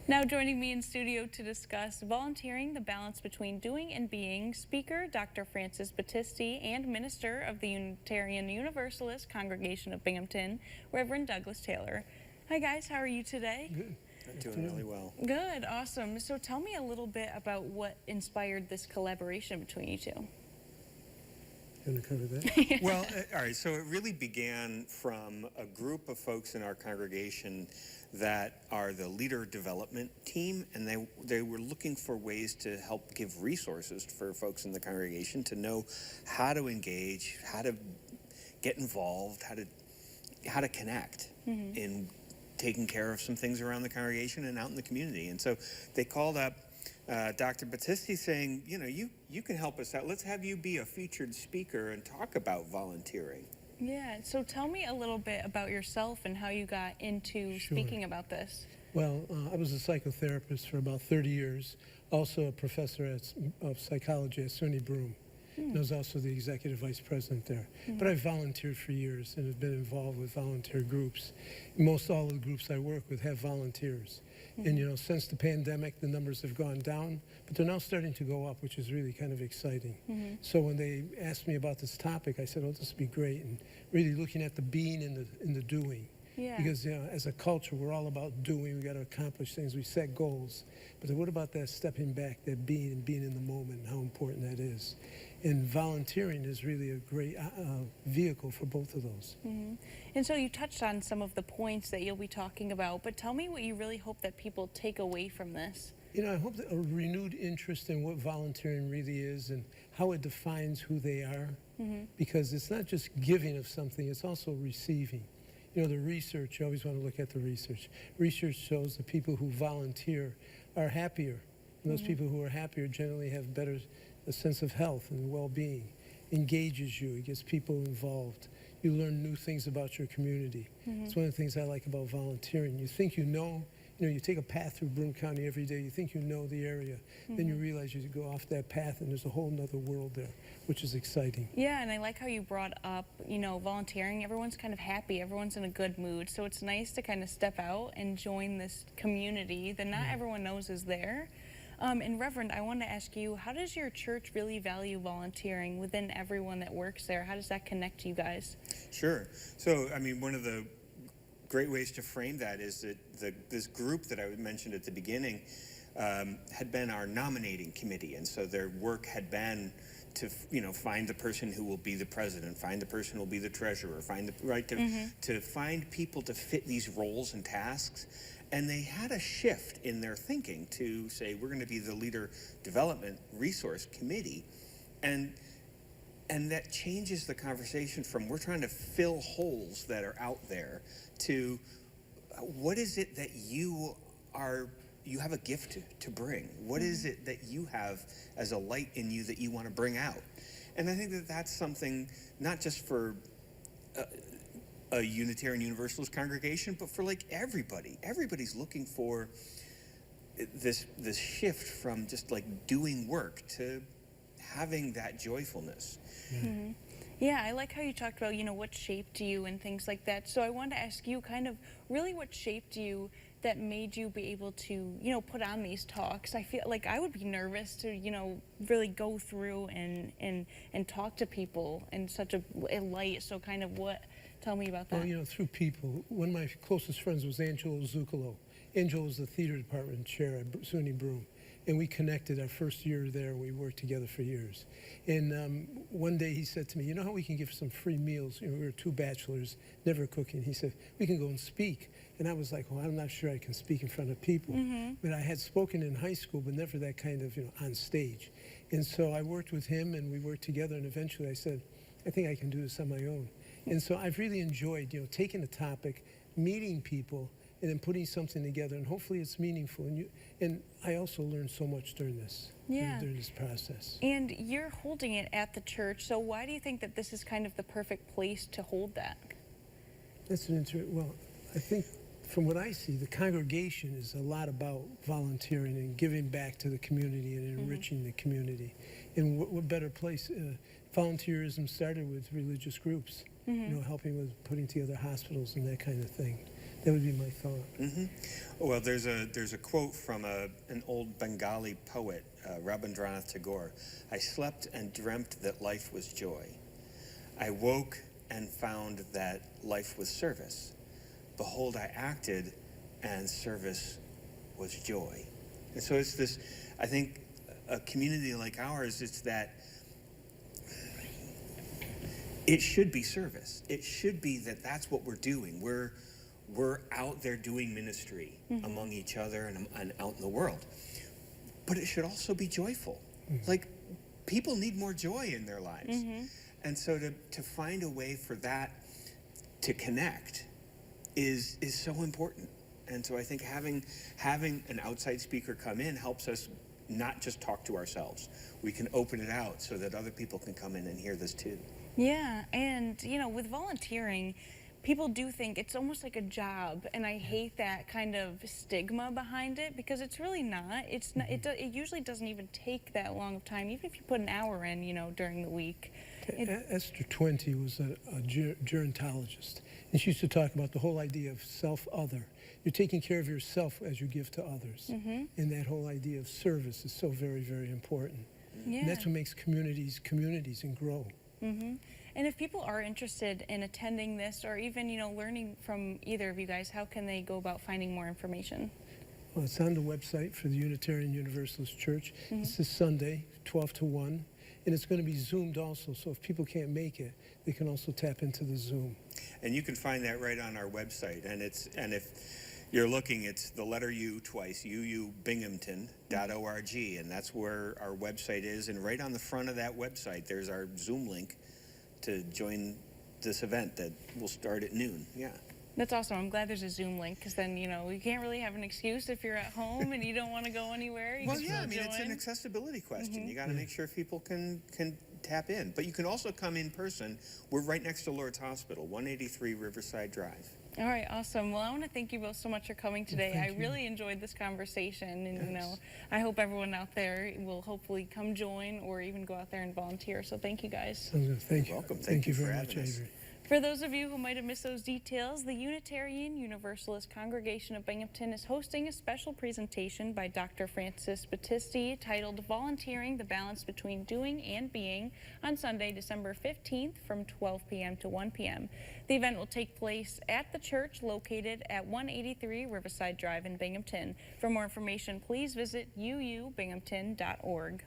Now joining me in studio to discuss volunteering, the balance between doing and being, speaker Dr. Francis Battisti and minister of the Unitarian Universalist Congregation of Binghamton, Reverend Douglas Taylor. Hi guys, how are you today? Good. I'm doing really well. Good, awesome. So tell me a little bit about what inspired this collaboration between you two. You want to cover that? Well, all right, so it really began from a group of folks in our congregation that are the leader development team, and they were looking for ways to help give resources for folks in the congregation to know how to engage, how to get involved, how to connect in taking care of some things around the congregation and out in the community. And so they called up Dr. Battisti saying, you know, you can help us out. Let's have you be a featured speaker and talk about volunteering. Yeah, so tell me a little bit about yourself and how you got into speaking about this. Well, I was a psychotherapist for about 30 years, also a professor of psychology at SUNY Broome. And I was also the executive vice president there. But I volunteered for years and have been involved with volunteer groups. Most all of the groups I work with have volunteers. And you know, since the pandemic, the numbers have gone down, but they're now starting to go up, which is really kind of exciting. So when they asked me about this topic, I said, oh, this would be great, and really looking at the being and the doing. Yeah. Because you know, as a culture, we're all about doing. We got to accomplish things. We set goals. But then what about that stepping back, that being and being in the moment, and how important that is? And volunteering is really a great vehicle for both of those. And so you touched on some of the points that you'll be talking about, but tell me what you really hope that people take away from this. You know, I hope that a renewed interest in what volunteering really is and how it defines who they are. Because it's not just giving of something, it's also receiving. You know, the research, you always want to look at the research. Research shows the people who volunteer are happier. And those people who are happier generally have better a sense of health and well-being. Engages you, it gets people involved. You learn new things about your community. It's one of the things I like about volunteering. You think you know, you take a path through Broome County every day, you think you know the area, then you realize you go off that path and there's a whole nother world there, which is exciting. Yeah, and I like how you brought up, you know, volunteering. Everyone's kind of happy, everyone's in a good mood, so it's nice to kind of step out and join this community that not everyone knows is there. And Reverend, I wanted to ask you, how does your church really value volunteering within everyone that works there? How does that connect you guys? Sure. So, I mean, one of the great ways to frame that is that this group that I mentioned at the beginning had been our nominating committee, and so their work had been to, you know, find the person who will be the president, find the person who will be the treasurer, find the to find people to fit these roles and tasks. And they had a shift in their thinking to say, we're going to be the leader development resource committee, and that changes the conversation from we're trying to fill holes that are out there to what is it that you have a gift to bring? What is it that you have as a light in you that you want to bring out? And I think that that's something not just for a Unitarian Universalist congregation, but for like everybody. Everybody's looking for this shift from just like doing work to having that joyfulness. Yeah, I like how you talked about, you know, what shaped you and things like that. So I wanted to ask you kind of really what shaped you that made you be able to, you know, put on these talks. I feel like I would be nervous to, you know, really go through and talk to people in such a light. So kind of tell me about that. Well, you know, through people, one of my closest friends was Angelo Zuccolo. Angelo was the theater department chair at SUNY Broome. And we connected our first year there, and we worked together for years. And one day he said to me, you know how we can give some free meals? You know, we were two bachelors, never cooking. He said, we can go and speak. And I was like, well, I'm not sure I can speak in front of people. But I had spoken in high school, but never that kind of, you know, on stage. And so I worked with him, and we worked together, and eventually I said, I think I can do this on my own. And so I've really enjoyed, you know, taking a topic, meeting people, and then putting something together, and hopefully it's meaningful. And I also learned so much during this, during this process. And you're holding it at the church, so why do you think that this is kind of the perfect place to hold that? That's an well, I think from what I see, the congregation is a lot about volunteering and giving back to the community and enriching the community. And what better place? Volunteerism started with religious groups, you know, helping with putting together hospitals and that kind of thing. That would be my thought. Well, there's a quote from an old Bengali poet, Rabindranath Tagore. I slept and dreamt that life was joy. I woke and found that life was service. Behold, I acted, and service was joy. And so it's this, I think, a community like ours, it's that it should be service. It should be that that's what we're doing. We're out there doing ministry among each other and out in the world. But it should also be joyful. Like, people need more joy in their lives. And so to find a way for that to connect is so important. And so I think having an outside speaker come in helps us not just talk to ourselves. We can open it out so that other people can come in and hear this too. Yeah, and with volunteering, people do think it's almost like a job, and I hate that kind of stigma behind it, because it's really not. It's not. It usually doesn't even take that long of time, even if you put an hour in, during the week. Esther Twente was a gerontologist, and she used to talk about the whole idea of self-other. You're taking care of yourself as you give to others. And that whole idea of service is so very, very important. Yeah. And that's what makes communities and grow. And if people are interested in attending this, or even, learning from either of you guys, how can they go about finding more information? Well, it's on the website for the Unitarian Universalist Church. It's this Sunday, 12 to 1. And it's going to be Zoomed also, so if people can't make it, they can also tap into the Zoom. And you can find that right on our website. And if you're looking, it's the letter U twice, Binghamton.org, and that's where our website is. And right on the front of that website, there's our Zoom link to join this event that will start at noon. Yeah. That's awesome. I'm glad there's a Zoom link, because then, you can't really have an excuse if you're at home and you don't want to go anywhere. You Well, can yeah, still it's an join. accessibility question. You got to make sure people can tap in. But you can also come in person. We're right next to Lourdes Hospital, 183 Riverside Drive. All right, awesome. Well, I want to thank you both so much for coming today. Thank I you. really enjoyed this conversation, and I hope everyone out there will hopefully come join or even go out there and volunteer. So thank you guys. Thank you. Welcome. Thank you for very much, having us. Avery. For those of you who might have missed those details, the Unitarian Universalist Congregation of Binghamton is hosting a special presentation by Dr. Francis Battisti titled Volunteering: The Balance Between Doing and Being on Sunday, December 15th from 12 p.m. to 1 p.m. The event will take place at the church located at 183 Riverside Drive in Binghamton. For more information, please visit uubinghamton.org.